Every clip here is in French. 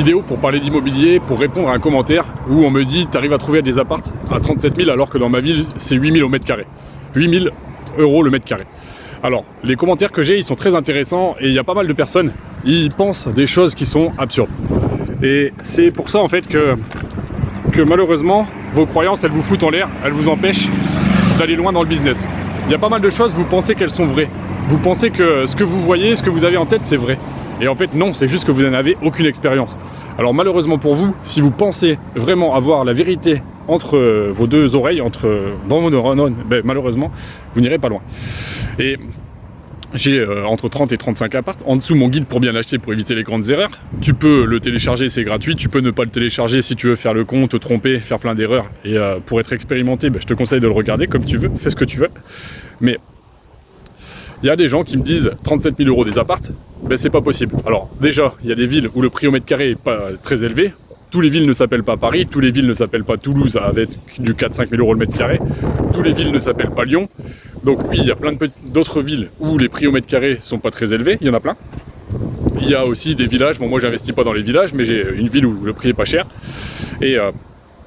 vidéo pour parler d'immobilier, pour répondre à un commentaire où on me dit « T'arrives à trouver des apparts à 37 000 alors que dans ma ville, c'est 8 000 au mètre carré. 8 000 € le mètre carré. » Alors, les commentaires que j'ai, ils sont très intéressants et il y a pas mal de personnes, ils pensent des choses qui sont absurdes. Et c'est pour ça en fait que malheureusement, vos croyances, elles vous foutent en l'air, elles vous empêchent d'aller loin dans le business. Il y a pas mal de choses, vous pensez qu'elles sont vraies. Vous pensez que ce que vous voyez, ce que vous avez en tête, c'est vrai. Et en fait, non, c'est juste que vous n'en avez aucune expérience. Alors malheureusement pour vous, si vous pensez vraiment avoir la vérité entre vos deux oreilles, dans vos neurones, ben, malheureusement, vous n'irez pas loin. Et j'ai entre 30 et 35 apparts. En dessous, mon guide pour bien l'acheter pour éviter les grandes erreurs. Tu peux le télécharger, c'est gratuit. Tu peux ne pas le télécharger si tu veux faire le con, te tromper, faire plein d'erreurs. Et pour être expérimenté, ben, je te conseille de le regarder comme tu veux. Fais ce que tu veux. Mais il y a des gens qui me disent 37 000 € des apparts. Ben, c'est pas possible. Alors déjà, il y a des villes où le prix au mètre carré est pas très élevé. Tous les villes ne s'appellent pas Paris, tous les villes ne s'appellent pas Toulouse avec du 4-5 000 € le mètre carré, tous les villes ne s'appellent pas Lyon. Donc oui, il y a plein d'autres villes où les prix au mètre carré sont pas très élevés, il y en a plein. Il y a aussi des villages, bon moi j'investis pas dans les villages, mais j'ai une ville où le prix est pas cher. Et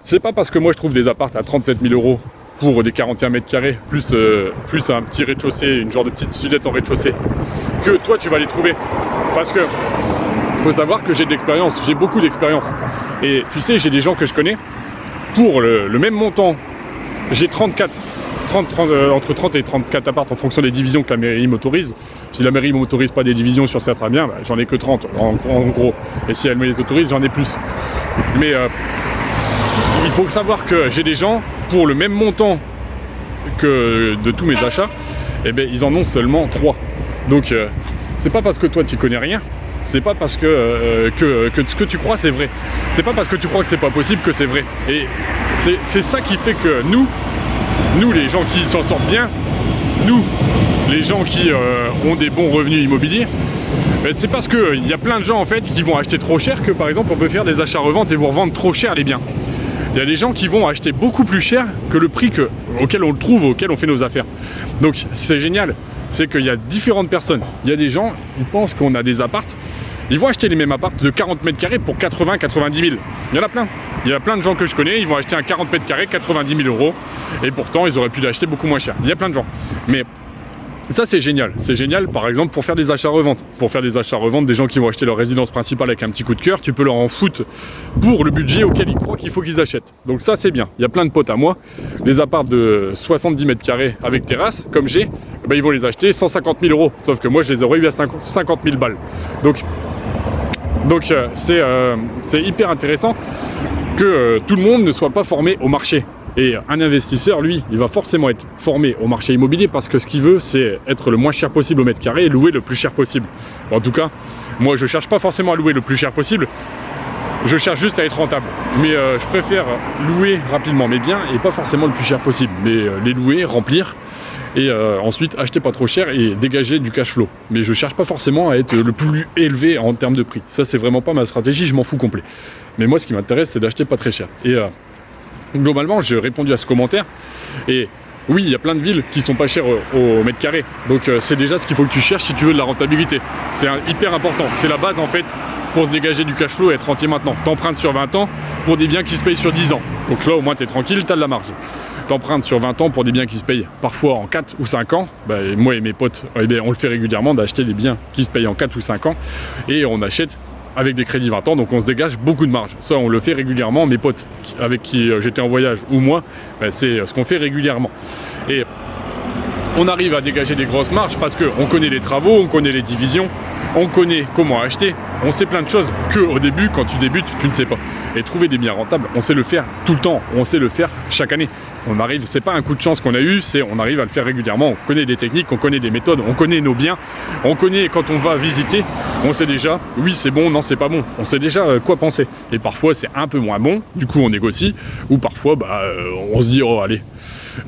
c'est pas parce que moi je trouve des apparts à 37 000 € pour des 41 mètres carrés, plus un petit rez-de-chaussée, une genre de petite sudette en rez-de-chaussée, que toi tu vas les trouver. Parce que faut savoir que j'ai de l'expérience, j'ai beaucoup d'expérience. Et tu sais, j'ai des gens que je connais, pour le même montant, j'ai entre 30 et 34 apparts en fonction des divisions que la mairie m'autorise. Si la mairie ne m'autorise pas des divisions sur certains biens, bah, j'en ai que 30 en gros. Et si elle me les autorise, j'en ai plus. Mais il faut savoir que j'ai des gens, pour le même montant que de tous mes achats, eh ben, ils en ont seulement 3. Donc c'est pas parce que toi tu connais rien, c'est pas parce que ce que tu crois c'est vrai. C'est pas parce que tu crois que c'est pas possible que c'est vrai. Et c'est ça qui fait que nous les gens qui s'en sortent bien, nous les gens qui ont des bons revenus immobiliers, c'est parce qu'il y a plein de gens en fait qui vont acheter trop cher, que par exemple on peut faire des achats-reventes et vous revendre trop cher les biens. Il y a des gens qui vont acheter beaucoup plus cher que le prix auquel on le trouve, auquel on fait nos affaires. Donc c'est génial, c'est qu'il y a différentes personnes. Il y a des gens, ils pensent qu'on a des apparts, ils vont acheter les mêmes apparts de 40 mètres carrés pour 80-90 000. Il y en a plein. Il y a plein de gens que je connais, ils vont acheter un 40 mètres carrés, 90 000 €, et pourtant ils auraient pu l'acheter beaucoup moins cher. Il y a plein de gens. Mais ça c'est génial. C'est génial par exemple pour faire des achats-reventes. Pour faire des achats-reventes, des gens qui vont acheter leur résidence principale avec un petit coup de cœur, tu peux leur en foutre pour le budget auquel ils croient qu'il faut qu'ils achètent. Donc ça c'est bien. Il y a plein de potes à moi, des apparts de 70 mètres carrés avec terrasse, comme j'ai, ben, ils vont les acheter 150 000 €. Sauf que moi je les aurais eu à 50 000 balles. Donc c'est hyper intéressant que tout le monde ne soit pas formé au marché. Et un investisseur, lui, il va forcément être formé au marché immobilier parce que ce qu'il veut, c'est être le moins cher possible au mètre carré et louer le plus cher possible. En tout cas, moi, je cherche pas forcément à louer le plus cher possible, je cherche juste à être rentable. Mais je préfère louer rapidement mes biens et pas forcément le plus cher possible, mais les louer, remplir et ensuite acheter pas trop cher et dégager du cash flow. Mais je cherche pas forcément à être le plus élevé en termes de prix. Ça, c'est vraiment pas ma stratégie, je m'en fous complet. Mais moi, ce qui m'intéresse, c'est d'acheter pas très cher. Et globalement, j'ai répondu à ce commentaire. Et oui, il y a plein de villes qui sont pas chères au mètre carré. Donc c'est déjà ce qu'il faut que tu cherches si tu veux de la rentabilité. C'est hyper important. C'est la base en fait pour se dégager du cash flow et être rentier maintenant. T'empruntes sur 20 ans pour des biens qui se payent sur 10 ans. Donc là, au moins, tu es tranquille, tu as de la marge. T'empruntes sur 20 ans pour des biens qui se payent parfois en 4 ou 5 ans. Ben, moi et mes potes, on le fait régulièrement d'acheter des biens qui se payent en 4 ou 5 ans. Et on achète avec des crédits 20 ans, donc on se dégage beaucoup de marge. Ça, on le fait régulièrement. Mes potes avec qui j'étais en voyage ou moi, ben, c'est ce qu'on fait régulièrement. Et on arrive à dégager des grosses marges parce qu'on connaît les travaux, on connaît les divisions, on connaît comment acheter, on sait plein de choses qu'au début, quand tu débutes, tu ne sais pas. Et trouver des biens rentables, on sait le faire tout le temps, on sait le faire chaque année. On arrive, c'est pas un coup de chance qu'on a eu, on arrive à le faire régulièrement. On connaît des techniques, on connaît des méthodes, on connaît nos biens, on connaît quand on va visiter, on sait déjà, oui c'est bon, non c'est pas bon. On sait déjà quoi penser. Et parfois c'est un peu moins bon, du coup on négocie, ou parfois on se dit oh allez,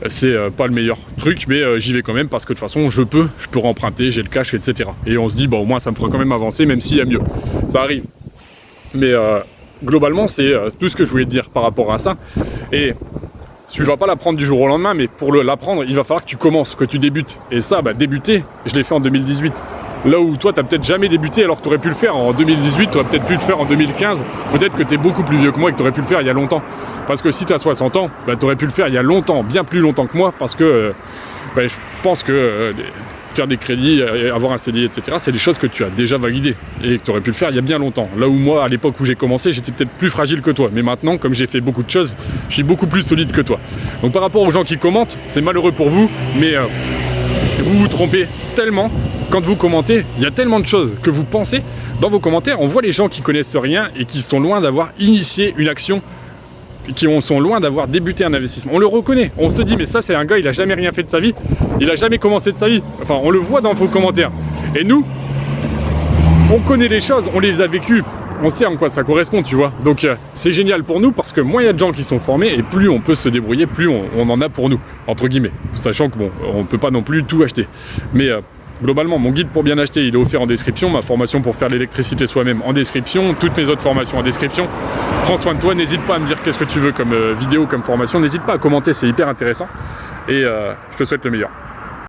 c'est pas le meilleur truc, mais j'y vais quand même parce que de toute façon je peux remprunter, j'ai le cash, etc. Et on se dit au moins ça me fera quand même avancer, même s'il y a mieux. Ça arrive. Mais globalement c'est tout ce que je voulais te dire par rapport à ça. Et tu ne vas pas l'apprendre du jour au lendemain, mais pour l'apprendre, il va falloir que tu commences, que tu débutes. Et ça, débuter, je l'ai fait en 2018. Là où toi, tu n'as peut-être jamais débuté alors que tu aurais pu le faire en 2018, tu aurais peut-être pu le faire en 2015. Peut-être que tu es beaucoup plus vieux que moi et que tu aurais pu le faire il y a longtemps. Parce que si tu as 60 ans, bah, tu aurais pu le faire il y a longtemps, bien plus longtemps que moi, parce que je pense que faire des crédits, avoir un CDI, etc., c'est des choses que tu as déjà validées et que tu aurais pu le faire il y a bien longtemps. Là où moi, à l'époque où j'ai commencé, j'étais peut-être plus fragile que toi. Mais maintenant, comme j'ai fait beaucoup de choses, je suis beaucoup plus solide que toi. Donc par rapport aux gens qui commentent, c'est malheureux pour vous, mais vous vous trompez tellement. Quand vous commentez, il y a tellement de choses que vous pensez dans vos commentaires. On voit les gens qui connaissent rien et qui sont loin d'avoir initié une action, qui sont loin d'avoir débuté un investissement. On le reconnaît, on se dit mais ça c'est un gars, il a jamais rien fait de sa vie, il a jamais commencé de sa vie. Enfin, on le voit dans vos commentaires. Et nous, on connaît les choses, on les a vécues, on sait en quoi ça correspond, tu vois. Donc c'est génial pour nous parce que moins il y a de gens qui sont formés et plus on peut se débrouiller, plus on en a pour nous, entre guillemets. Sachant que bon, on peut pas non plus tout acheter. Mais globalement, mon guide pour bien acheter, il est offert en description. Ma formation pour faire l'électricité soi-même en description. Toutes mes autres formations en description. Prends soin de toi, n'hésite pas à me dire qu'est-ce que tu veux comme vidéo, comme formation. N'hésite pas à commenter, c'est hyper intéressant. Et je te souhaite le meilleur.